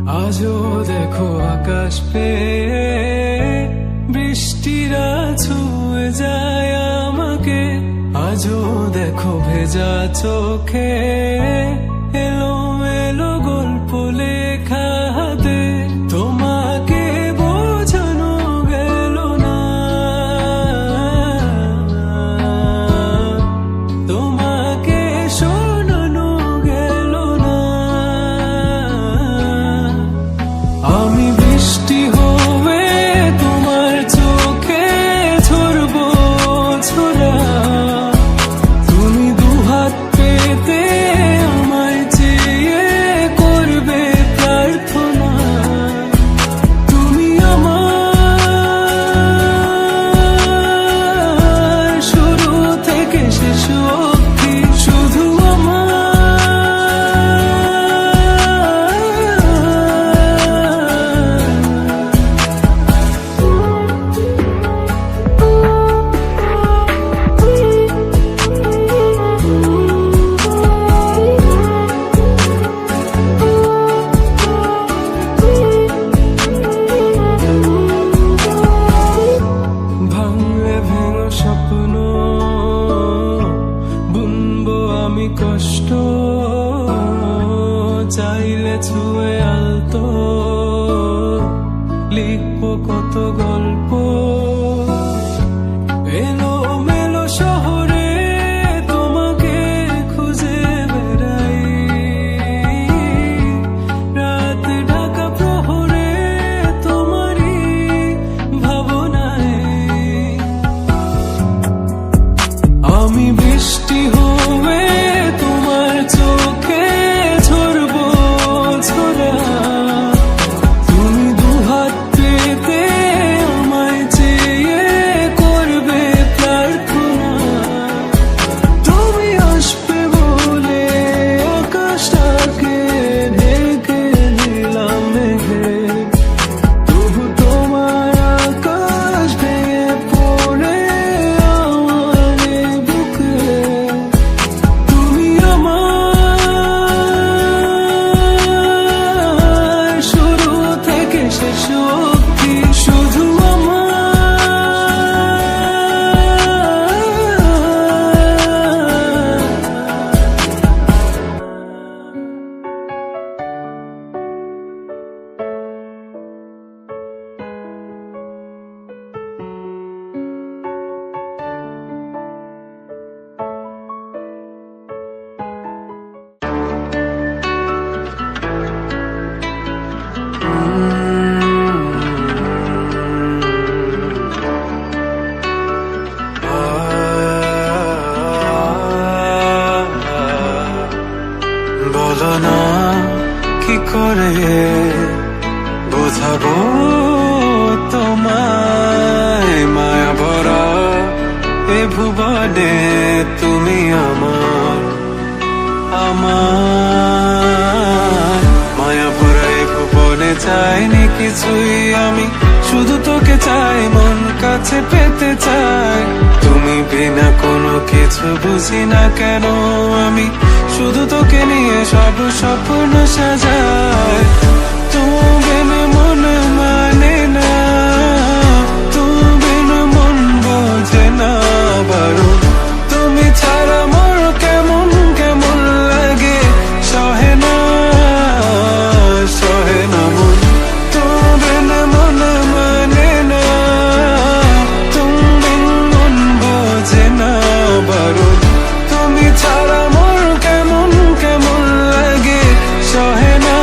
আজও দেখো আকাশ পেয়ে বৃষ্টিরা ছুঁয়ে যায় আমাকে। আজও দেখো ভেজা চোখে এলো এলো গল্প লেখা হাতে। তোমাকে বোঝানো গেল না, তোমাকে শোনানো গেল না। আমি বৃষ্টি হয়ে তোমার চোখে ঝরবো ছোড়া। তুমি দুহাত পেতে আমায় চেয়ে করবে প্রার্থনা। তুমি আমার শুরু থেকে শেষ অবধি, শুধু আমার। ভাঙলে ভেঙো স্বপ্ন বুনবো আমি কষ্ট, চাইলে ছুঁয়ে আলতো লিখবো কত গল্প। এলো মেলো শহরে তোমাকে খুঁজে বেড়াই, রাত ঢাকা প্রহরে তোমারই ভাবনায়। আমি বৃষ্টি হয়ে তোমার চোখে ঝরবো ছোড়া। তুমি দুহাত পেতে আমায় চেয়ে করবে প্রার্থনা। তুমি আসবে বলে আকাশটাকে ঢেকে দিলাম মেঘে, তবু তোমার আকাশ ভেঙে পড়ে আমার বুকে। তুমি আমার শুরু থেকে শেষ অবধি, শুধু আমার। বলো না কি করে বোঝাবো তোমায়, মায়া ভরা এ ভুবনে তুমি আমার। আমার মায়া ভরা এ ভুবনে চাইনি কিছুই আমি, শুধু তোকে চাই, মন কাছে পেতে চাই। তুমি বিনা কোনো কিছু বুঝি না কেন আমি, শুধু তোকে নিয়ে সব স্বপ্ন সাজাই। তুমি বিনা মন মানে না, তুমি বিনা মন বোঝে না বারো। তুমি ছাড়া মোর কেমন কেমন লাগে, সহে না মন। তুমি বিনা মন মানে না, তুমি বিনা মন বোঝে না বারো। তুমি ছাড়া মোর কেমন কেমন লাগে, সহে না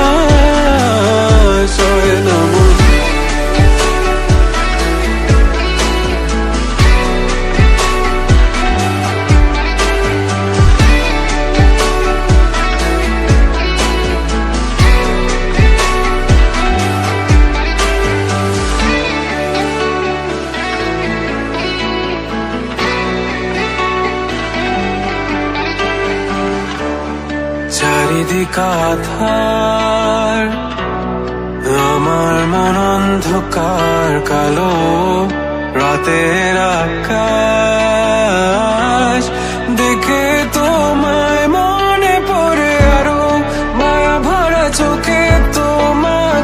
মন। চারিদিক আধার, আমার মন অন্ধকার কালো। রাতের আকাশ দেখে তোমায় মনে পড়ে আরো, মায়া ভরা চোখে তোমার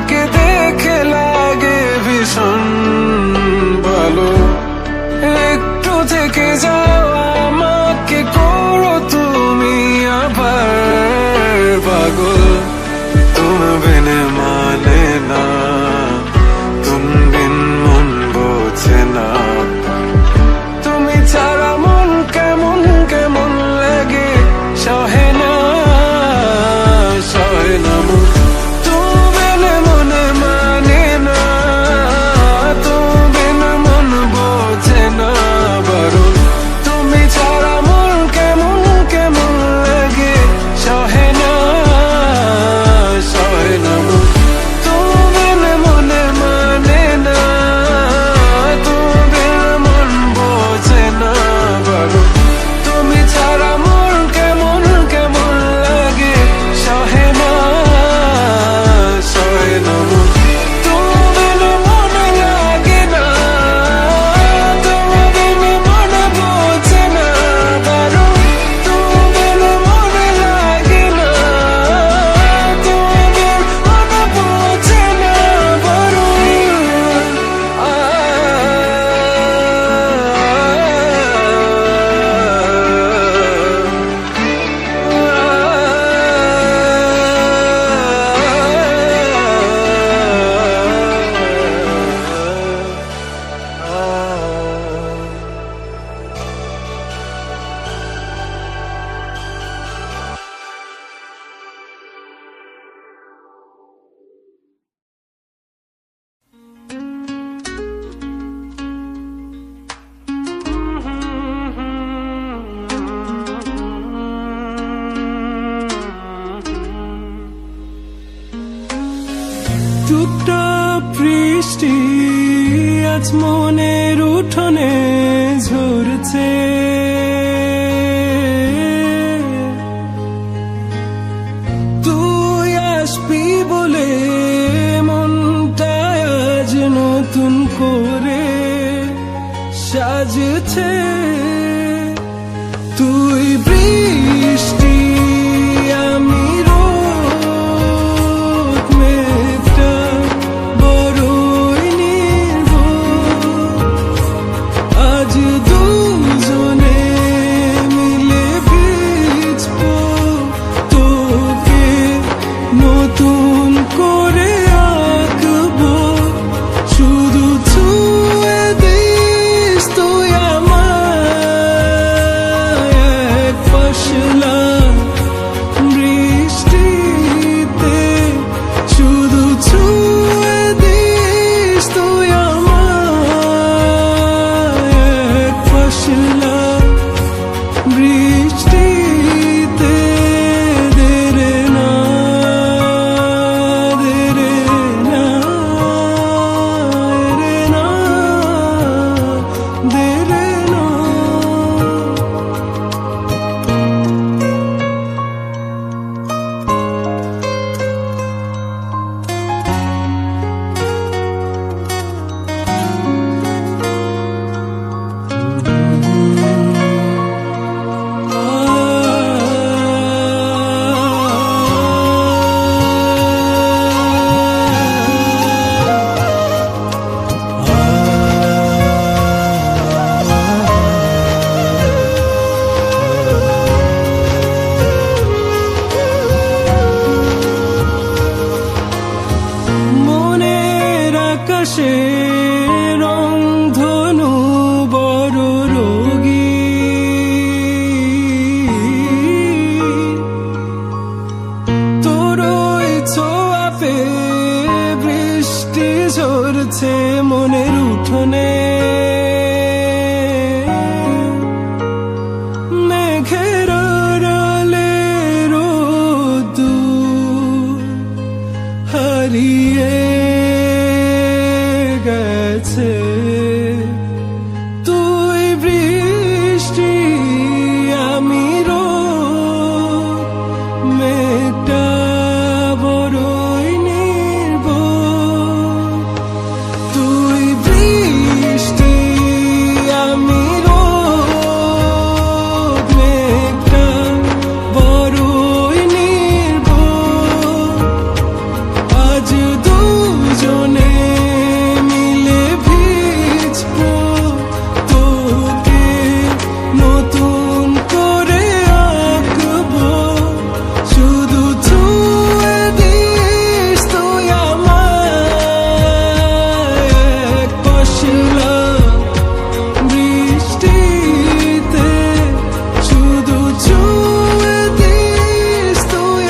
টুকটাক বৃষ্টি আজ মনের উঠোনে ঝরছে, তুই আসবি বলে মনটা আজ নতুন করে সাজছে। তুই বৃষ্টি আমি রোদ, মেঘটা বড়ই নির্ভুল, আজ দুজনে মিলে ভিজবো, তোকে নতুন করে আঁকবো, শুধু ছুঁয়ে দিস তুই আমায় এক পশলা বৃষ্টিতে, শুধু ছুঁয়ে দিস তুই আমায় এক পশলা বৃষ্টিতে। দেরে না, দেরে না, দেরে না, দেরে না। মনের আকাশে রংধনু বড় রোগী, তোর ওই ছোঁয়া পেয়ে বৃষ্টি ঝরছে মনের উঠোনে, মেঘের আড়ালে রোদ্দুর হারিয়ে গেছে। তুই বৃষ্টি আমি রোদ, মেঘটা বড়ই নির্ভুল, তুই বৃষ্টি আমি রোদ, মেঘটা বড়ই নির্ভুল, আজ দুজনে মিলে ভিজবো, তোকে নতুন করে আঁকবো, শুধু ছুঁয়ে দিস তুই আমায় এক পশলা বৃষ্টিতে, শুধু ছুঁয়ে দিস তুই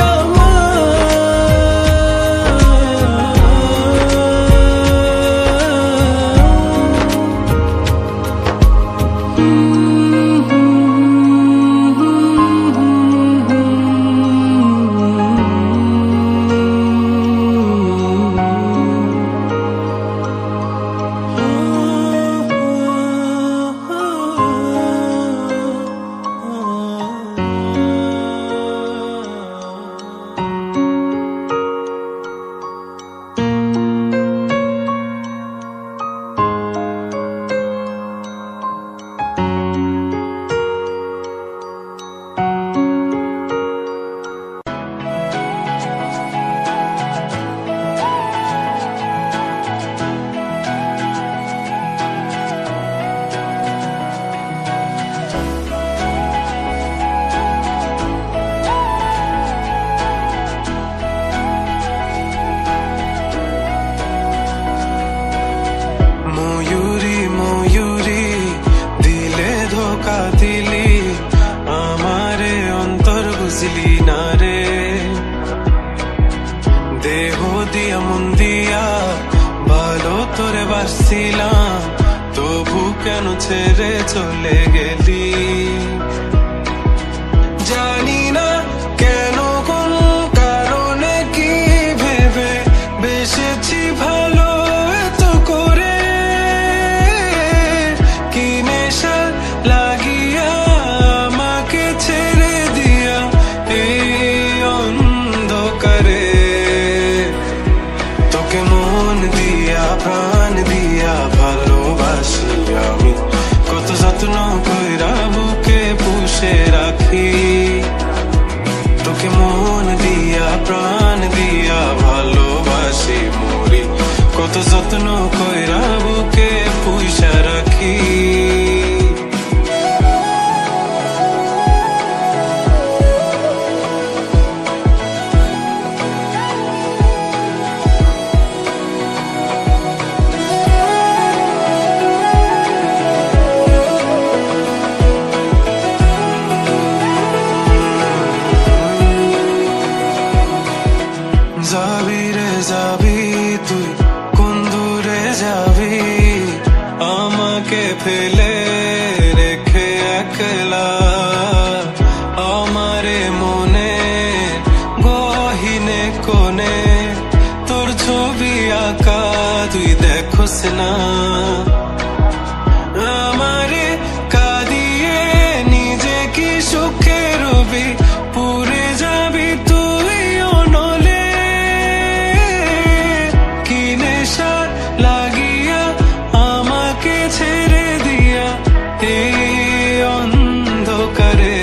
ভাসছিলাম, তবু কেন ছেড়ে চলে গেলি? জানি না কেন, কোন কারণে, কি ভেবে বেসেছি দিয়া ভালোবাসি মরি, কত যত্ন কইরা বুকে পুইসা রাখি। যাবি রে যাবি তুই কোন দূরে যাবি, আমাকে ফেলে রেখে একলা, আমারে মনে গহিনে কোণে তোর ছবি আঁকা তুই দেখোস না, আমারে কাঁদিয়ে নিজে কি সুখে রবি, পুরে যাবি তুই অনলে, কি নেশার লাগিয়া আমাকে ছেড়ে দিয়া এই অন্ধকারে,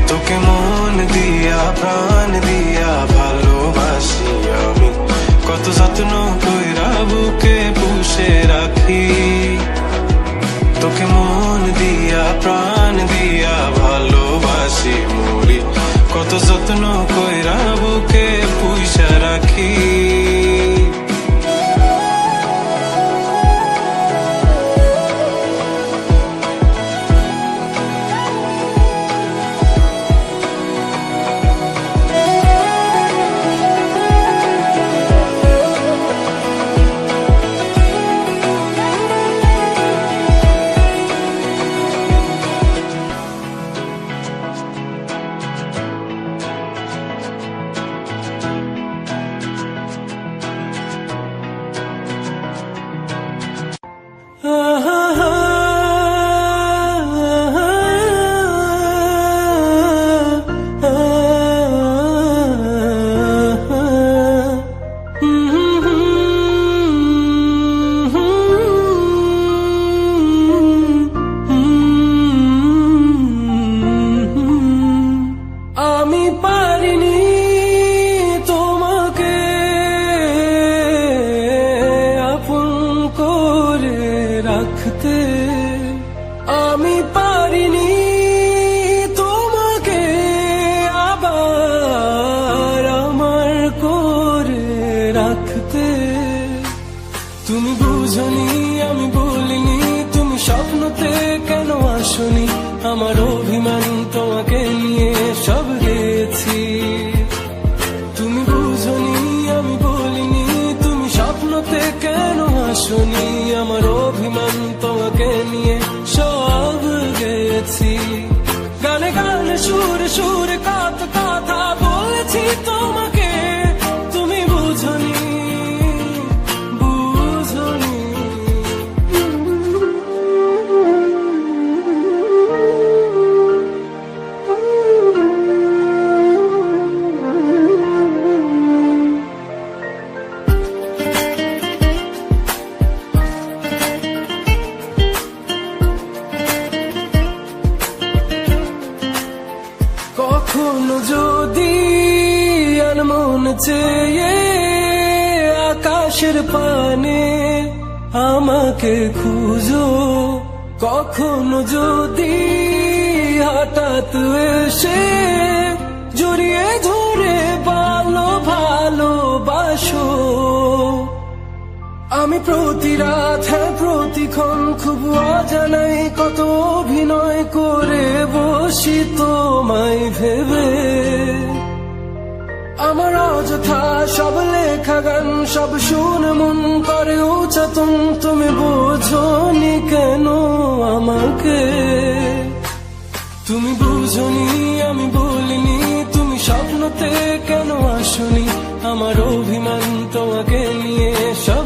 তোকে মন দিয়া প্রাণ দিয়া ভালোবাসি আমি, কত যত্ন কইরা বুকে পুষে রাখি, তোকে মন দিয়া প্রাণ দিয়া ভালোবাসি মরি, কত যত্ন কইরা বুকে পুষা রাখি। আমি পারিনি তোমাকে আপন করে রাখতে, আমি পারিনি তোমাকে আবার আমার করে রাখতে, তুমি বুঝনি আমি বলিনি, তুমি স্বপ্নতে কেন আসনি, আমার অভিমান তোমাকে নিয়ে সব গেছি, তুমি বুঝনি আমি বলিনি, তুমি স্বপ্নতে কেন আসনি, আমার অভিমান তোমাকে নিয়ে সব গেছি, গানে গানে সুরে সুরে কত কথা বলেছি তোমাকে, তুমি বুঝনি বুঝনি। কখনো যদি আনমন চেয়ে আকাশের পানে আমাকে খুঁজো, কখনো যদি হঠাৎ এসে জড়িয়ে ধরে ভালোবাসো, আমি প্রতি রাত প্রতিক্ষণ খুব অজানাই কত অভিনয় করে বসি তোমায় ভেবে, আমার অযথা সব লেখা গান সব শুনে মন করে উচ্চাতন, তুমি বোঝনি কেন আমাকে, তুমি বুঝনি আমি বলিনি, তুমি স্বপ্নতে কেন আসনি, আমার অভিমান তোমাকে নিয়ে সব